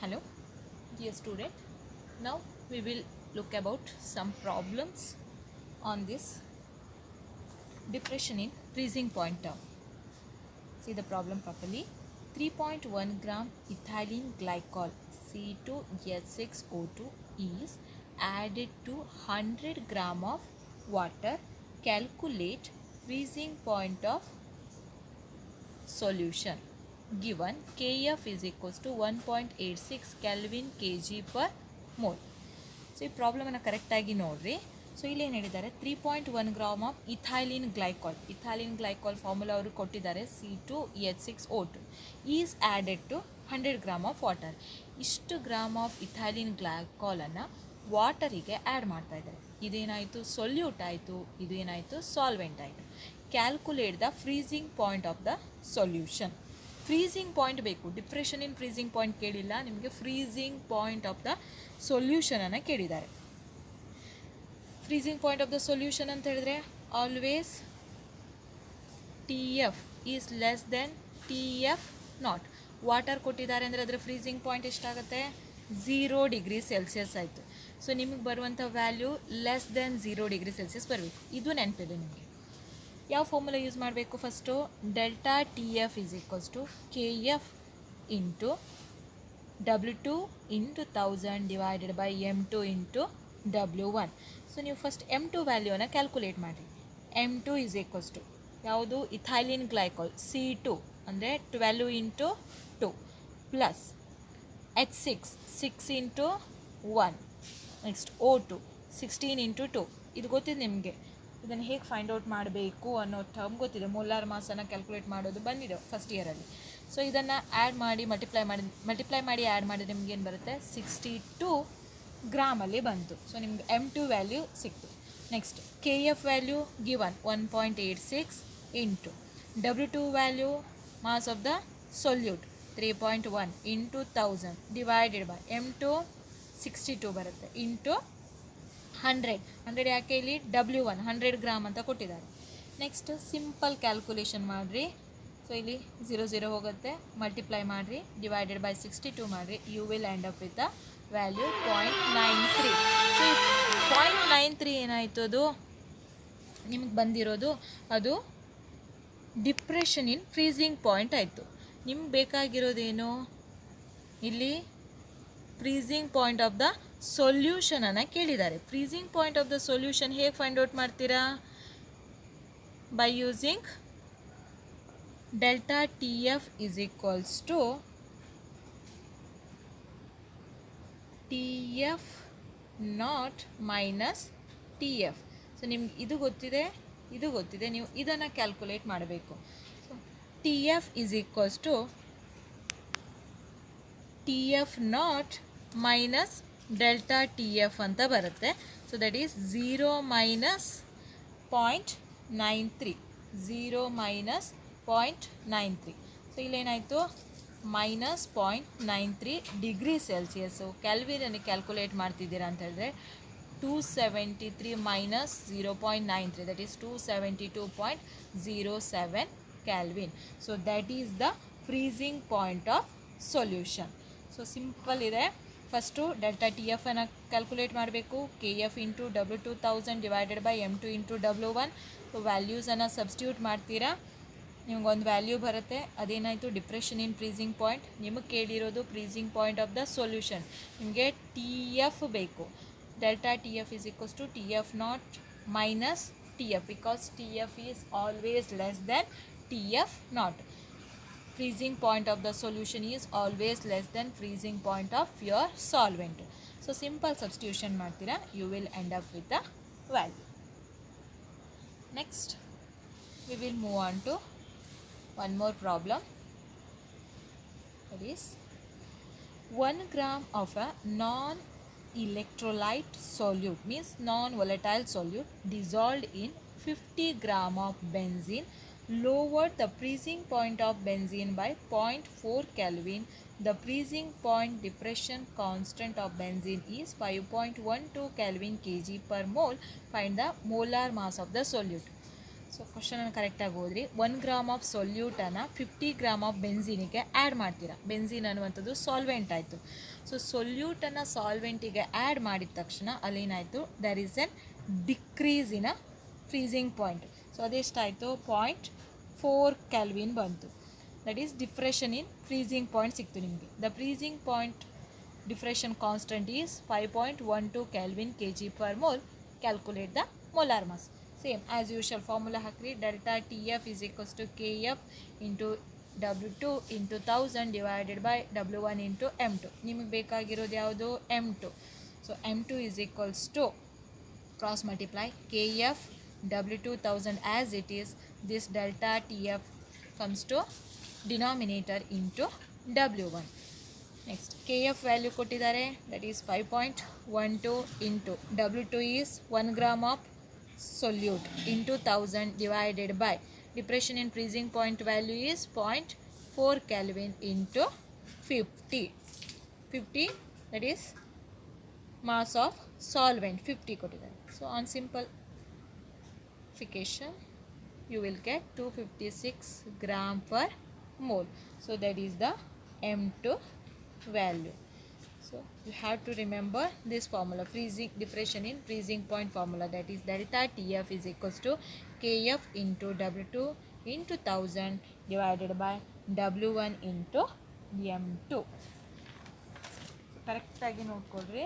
Hello dear student, now we will look about some problems on this depression in freezing point term. See the problem properly. 3.1 gram ethylene glycol C2H6O2 is added to 100 gram of water. Calculate freezing point of solution. Given Kf is equals to 1.86 Kelvin kg per mole. So ಈ ಪ್ರಾಬ್ಲಮನ್ನು ಕರೆಕ್ಟಾಗಿ ನೋಡಿರಿ. So ಇಲ್ಲಿ ಏನು ಹೇಳಿದ್ದಾರೆ, 3.1 gram of ethylene glycol formula ಅವರು ಕೊಟ್ಟಿದ್ದಾರೆ. C2H6O2 is added to 100 gram of water. ಇಷ್ಟು ಗ್ರಾಮ್ ಆಫ್ ಇಥೈಲಿನ್ ಗ್ಲೈಕಾಲನ್ನು ವಾಟರಿಗೆ ಆ್ಯಡ್ ಮಾಡ್ತಾ ಇದ್ದಾರೆ. ಇದೇನಾಯಿತು, ಸೊಲ್ಯೂಟ್ ಆಯಿತು. ಇದು ಏನಾಯಿತು, ಸಾಲ್ವೆಂಟ್ ಆಯಿತು. Calculate the freezing point of the solution. Freezing point ಬೇಕು. ಡಿಪ್ರೆಷನ್ ಇನ್ ಫ್ರೀಸಿಂಗ್ ಪಾಯಿಂಟ್ ಕೇಳಿಲ್ಲ ನಿಮಗೆ, ಫ್ರೀಸಿಂಗ್ ಪಾಯಿಂಟ್ ಆಫ್ ದ ಸೊಲ್ಯೂಷನನ್ನು ಕೇಳಿದ್ದಾರೆ. Freezing point of the solution ಅಂತ ಹೇಳಿದ್ರೆ always TF is less than TF not. Water ಕೊಟ್ಟಿದ್ದಾರೆ ಅಂದರೆ ಅದರ ಫ್ರೀಸಿಂಗ್ ಪಾಯಿಂಟ್ ಎಷ್ಟಾಗುತ್ತೆ, 0 ಡಿಗ್ರಿ ಸೆಲ್ಸಿಯಸ್ ಆಯಿತು. ಸೊ ನಿಮಗೆ ಬರುವಂಥ value less than 0 degree Celsius ಬರಬೇಕು. ಇದು ನೆನಪಿದೆ ನಿಮಗೆ. ಯಾವ ಫಾರ್ಮುಲಾ ಯೂಸ್ ಮಾಡಬೇಕು, first delta TF is equals to KF into W2 into 1000 divided by M2 into W1. So ನೀವು ಫಸ್ಟ್ M2 ವ್ಯಾಲ್ಯೂನ ಕ್ಯಾಲ್ಕುಲೇಟ್ ಮಾಡಿರಿ. M2 ಈಸ್ ಈಕ್ವಲ್ಸ್ ಟು ಯಾವುದು, ಇಥೈಲಿನ್ ಗ್ಲೈಕಾಲ್ C2 ಅಂದರೆ 12 into 2 plus H6 into 1, next O2 16 into 2. ಇದು ಗೊತ್ತಿದೆ ನಿಮಗೆ. ಇದನ್ನು ಹೇಗೆ ಫೈಂಡ್ ಔಟ್ ಮಾಡಬೇಕು ಅನ್ನೋ ಟರ್ಮ್ ಗೊತ್ತಿದೆ. ಮೋಲಾರ್ ಮಾಸನ್ನು ಕ್ಯಾಲ್ಕುಲೇಟ್ ಮಾಡೋದು ಬಂದಿದೆ ಫಸ್ಟ್ ಇಯರಲ್ಲಿ. ಸೊ ಇದನ್ನು ಆ್ಯಡ್ ಮಾಡಿ ಮಲ್ಟಿಪ್ಲೈ ಮಾಡಿ ಆ್ಯಡ್ ಮಾಡಿದ್ರೆ ನಿಮ್ಗೆ ಏನು ಬರುತ್ತೆ, 62 ಗ್ರಾಮಲ್ಲಿ ಬಂತು. ಸೊ ನಿಮ್ಗೆ M2 ವ್ಯಾಲ್ಯೂ ಸಿಕ್ತು. Next KF value given 1.86 into W2 value mass of the solute 3.1 into 1000 divided by M2 62 ಬರುತ್ತೆ ಇಂಟು 100 ಯಾಕೆ ಇಲ್ಲಿ W1 100 ಗ್ರಾಮ್ ಅಂತ ಕೊಟ್ಟಿದ್ದಾರೆ. ನೆಕ್ಸ್ಟ್ ಸಿಂಪಲ್ ಕ್ಯಾಲ್ಕುಲೇಷನ್ ಮಾಡಿರಿ. ಸೊ ಇಲ್ಲಿ 0 ಹೋಗುತ್ತೆ, ಮಲ್ಟಿಪ್ಲೈ ಮಾಡಿರಿ, ಡಿವೈಡೆಡ್ ಬೈ 62 ಮಾಡಿರಿ, you will end up with the value 0.93. So 0.93 ಏನಾಯಿತು, ಅದು ನಿಮಗೆ ಬಂದಿರೋದು ಅದು ಡಿಪ್ರೆಷನ್ ಇನ್ ಫ್ರೀಸಿಂಗ್ ಪಾಯಿಂಟ್ ಆಯಿತು. ನಿಮ್ಗೆ ಬೇಕಾಗಿರೋದೇನು ಇಲ್ಲಿ, ಫ್ರೀಸಿಂಗ್ ಪಾಯಿಂಟ್ ಆಫ್ ದ ಸೊಲ್ಯೂಷನನ್ನು ಕೇಳಿದ್ದಾರೆ. Freezing point of the solution ಹೇಗೆ ಫೈಂಡ್ ಔಟ್ ಮಾಡ್ತೀರಾ, by using delta TF is equals to TF not minus TF. So ನಿಮ್ಗೆ ಇದು ಗೊತ್ತಿದೆ, ನೀವು ಇದನ್ನು ಕ್ಯಾಲ್ಕುಲೇಟ್ ಮಾಡಬೇಕು. So TF is equals to TF not minus delta TF ಅಂತ ಬರುತ್ತೆ. So that is 0 minus 0.93. So ಇಲ್ಲೇನಾಯಿತು, ಮೈನಸ್ 0.93 ಡಿಗ್ರಿ ಸೆಲ್ಸಿಯಸ್ಸು. ಕ್ಯಾಲ್ವಿನನ್ನು ಕ್ಯಾಲ್ಕುಲೇಟ್ ಮಾಡ್ತಿದ್ದೀರಾ ಅಂತ ಹೇಳಿದ್ರೆ 273 minus 0.93 that is 272.07 kelvin. So that is the freezing point of solution. So simple ಇದೆ. First delta TF ಅನ್ನು calculate ಮಾಡಬೇಕು. KF into W2 1000 divided by M2 into W1. So ವ್ಯಾಲ್ಯೂಸನ್ನು substitute ಮಾಡ್ತೀರಾ, ನಿಮಗೊಂದು ವ್ಯಾಲ್ಯೂ ಬರುತ್ತೆ. ಅದೇನಾಯಿತು, ಡಿಪ್ರೆಷನ್ ಇನ್ ಫ್ರೀಸಿಂಗ್ ಪಾಯಿಂಟ್. ನಿಮಗೆ ಕೇಳಿರೋದು freezing point of the solution. ನಿಮಗೆ TF ಬೇಕು. Delta TF is equals to TF not minus TF because TF is always less than TF not. Freezing point of the solution is always less than freezing point of your solvent. So simple substitution ಮಾಡ್ತೀರಾ, you will end up with the value. Next we will move on to one more problem. That is 1 gram of a non-electrolyte solute, means non-volatile solute dissolved in 50 gram of benzene lowered the freezing point of benzene by 0.4 Kelvin. The freezing point depression constant of benzene is 5.12 Kelvin kg per mole. Find the molar mass of the solute. So ಕ್ವಶನನ್ನು ಕರೆಕ್ಟಾಗಿ ಓದ್ರಿ. 1 gram of ಸೊಲ್ಯೂಟನ್ನು 50 gram of ಬೆನ್ಝೀನಿಗೆ add ಮಾಡ್ತೀರಾ. Benzene ಅನ್ನುವಂಥದ್ದು solvent ಆಯಿತು. So ಸೊಲ್ಯೂಟನ್ನು ಸಾಲ್ವೆಂಟಿಗೆ ಆ್ಯಡ್ ಮಾಡಿದ ತಕ್ಷಣ ಅಲ್ಲೇನಾಯಿತು, there is an decrease in a freezing point. So ಅದೆಷ್ಟಾಯಿತು, 0.4 ಕೆಲ್ವಿನ್ ಬಂತು. That is depression in freezing point ಸಿಕ್ತು ನಿಮಗೆ. The freezing point depression constant is 5.12 kelvin kg/mol. Calculate the molar mass. Same as usual formula ಹಾಕ್ರಿ. Delta T F is equals to K F into W2 into 1000 divided by W1 into M2. ನಿಮಗೆ ಬೇಕಾಗಿರೋದು ಯಾವುದು, M2. So M2 is equals to cross multiply KF W2 1000 as it is. This delta T F comes to denominator into W1. Next K F value ಕೊಟ್ಟಿದ್ದಾರೆ, that is 5.12 into W2 is 1 gram of solute into 1000 divided by depression in freezing point value is 0.4 Kelvin into 50. That is mass of solvent 50 ಕೊಟ್ಟಿದ್ದಾರೆ. So on simplification you will get 256 gram per mole. So that is the M2 value. So you have to remember this formula, freezing depression in freezing point formula, that is delta TF is equals to KF into W2 into 1000 divided by W1 into M2. ಕರೆಕ್ಟಾಗಿ ನೋಡ್ಕೊಳ್ರಿ.